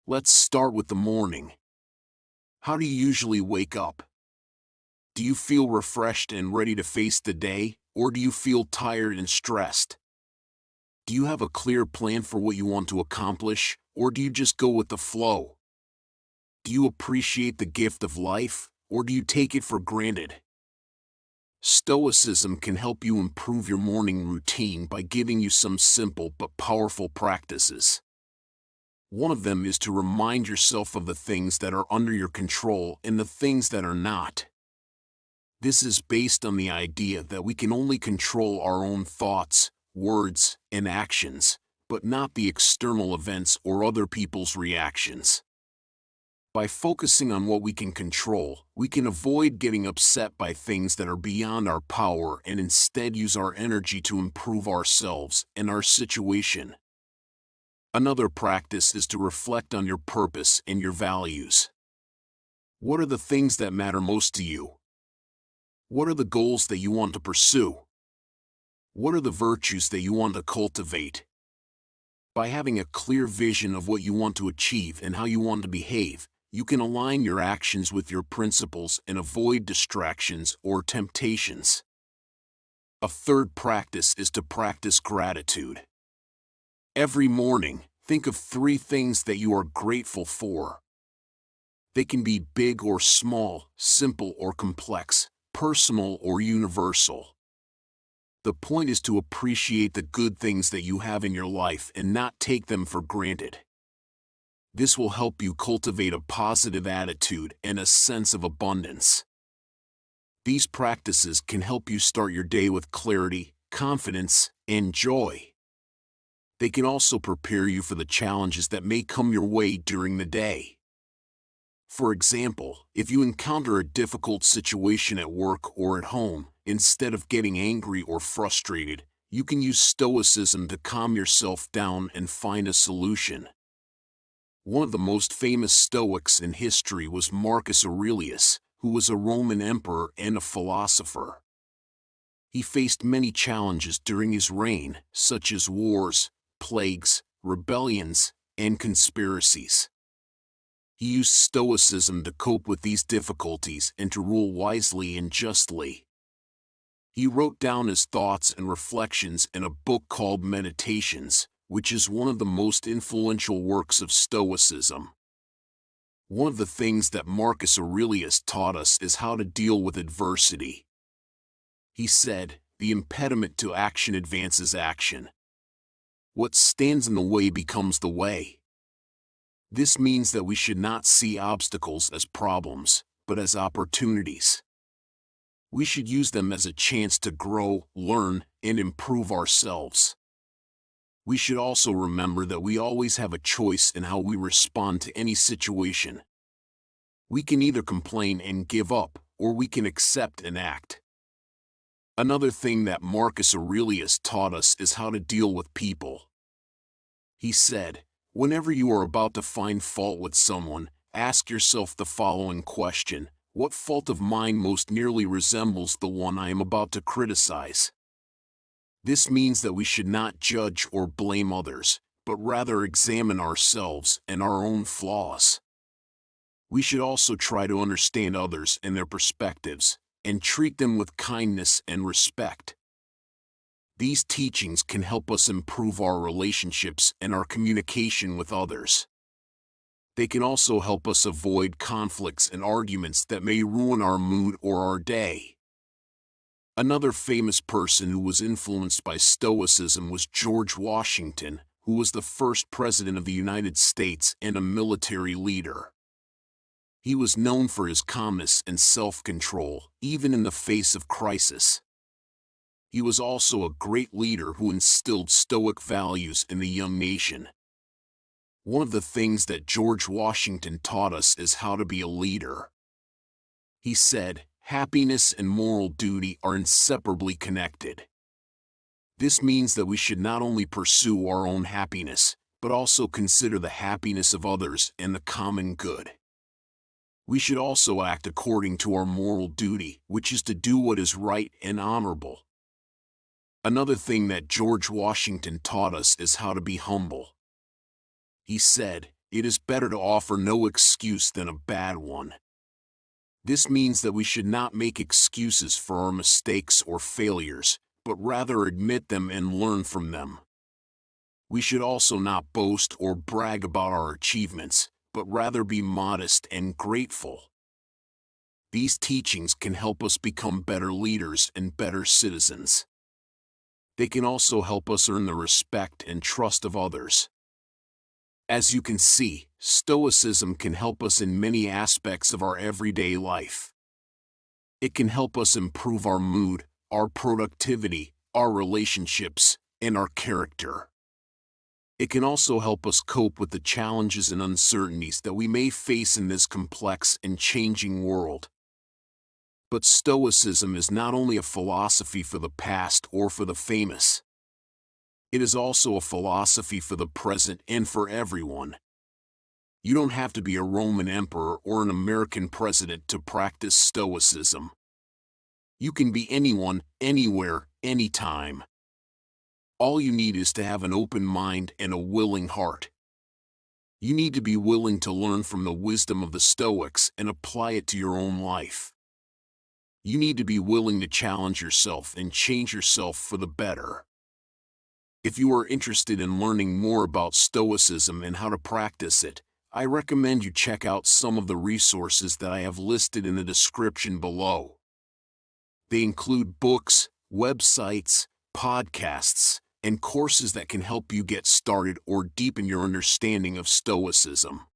Let's start with the morning. How do you usually wake up? Do you feel refreshed and ready to face the day, or do you feel tired and stressed? Do you have a clear plan for what you want to accomplish, or do you just go with the flow? Do you appreciate the gift of life, or do you take it for granted? Stoicism can help you improve your morning routine by giving you some simple but powerful practices. One of them is to remind yourself of the things that are under your control and the things that are not. This is based on the idea that we can only control our own thoughts, words, and actions, but not the external events or other people's reactions. By focusing on what we can control, we can avoid getting upset by things that are beyond our power and instead use our energy to improve ourselves and our situation. Another practice is to reflect on your purpose and your values. What are the things that matter most to you? What are the goals that you want to pursue? What are the virtues that you want to cultivate? By having a clear vision of what you want to achieve and how you want to behave, you can align your actions with your principles and avoid distractions or temptations. A third practice is to practice gratitude. Every morning, think of 3 things that you are grateful for. They can be big or small, simple or complex, personal or universal. The point is to appreciate the good things that you have in your life and not take them for granted. This will help you cultivate a positive attitude and a sense of abundance. These practices can help you start your day with clarity, confidence, and joy. They can also prepare you for the challenges that may come your way during the day. For example, if you encounter a difficult situation at work or at home, instead of getting angry or frustrated, you can use Stoicism to calm yourself down and find a solution. One of the most famous Stoics in history was Marcus Aurelius, who was a Roman emperor and a philosopher. He faced many challenges during his reign, such as wars, plagues, rebellions, and conspiracies. He used Stoicism to cope with these difficulties and to rule wisely and justly. He wrote down his thoughts and reflections in a book called Meditations, which is one of the most influential works of Stoicism. One of the things that Marcus Aurelius taught us is how to deal with adversity. He said, "The impediment to action advances action. What stands in the way becomes the way." This means that we should not see obstacles as problems, but as opportunities. We should use them as a chance to grow, learn, and improve ourselves. We should also remember that we always have a choice in how we respond to any situation. We can either complain and give up, or we can accept and act. Another thing that Marcus Aurelius taught us is how to deal with people. He said, "Whenever you are about to find fault with someone, ask yourself the following question: what fault of mine most nearly resembles the one I am about to criticize?" This means that we should not judge or blame others, but rather examine ourselves and our own flaws. We should also try to understand others and their perspectives, and treat them with kindness and respect. These teachings can help us improve our relationships and our communication with others. They can also help us avoid conflicts and arguments that may ruin our mood or our day. Another famous person who was influenced by Stoicism was George Washington, who was the first president of the United States and a military leader. He was known for his calmness and self-control, even in the face of crisis. He was also a great leader who instilled Stoic values in the young nation. One of the things that George Washington taught us is how to be a leader. He said, "Happiness and moral duty are inseparably connected." This means that we should not only pursue our own happiness, but also consider the happiness of others and the common good. We should also act according to our moral duty, which is to do what is right and honorable. Another thing that George Washington taught us is how to be humble. He said, it is better to offer no excuse than a bad one. This means that we should not make excuses for our mistakes or failures, but rather admit them and learn from them. We should also not boast or brag about our achievements, but rather be modest and grateful. These teachings can help us become better leaders and better citizens. They can also help us earn the respect and trust of others. As you can see, Stoicism can help us in many aspects of our everyday life. It can help us improve our mood, our productivity, our relationships, and our character. It can also help us cope with the challenges and uncertainties that we may face in this complex and changing world. But Stoicism is not only a philosophy for the past or for the famous. It is also a philosophy for the present and for everyone. You don't have to be a Roman emperor or an American president to practice Stoicism. You can be anyone, anywhere, anytime. All you need is to have an open mind and a willing heart. You need to be willing to learn from the wisdom of the Stoics and apply it to your own life. You need to be willing to challenge yourself and change yourself for the better. If you are interested in learning more about Stoicism and how to practice it, I recommend you check out some of the resources that I have listed in the description below. They include books, websites, podcasts, and courses that can help you get started or deepen your understanding of Stoicism.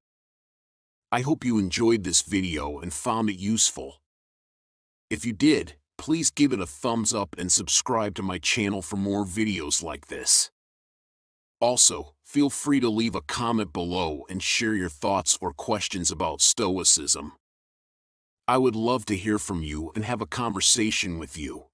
I hope you enjoyed this video and found it useful. If you did, please give it a thumbs up and subscribe to my channel for more videos like this. Also, feel free to leave a comment below and share your thoughts or questions about Stoicism. I would love to hear from you and have a conversation with you.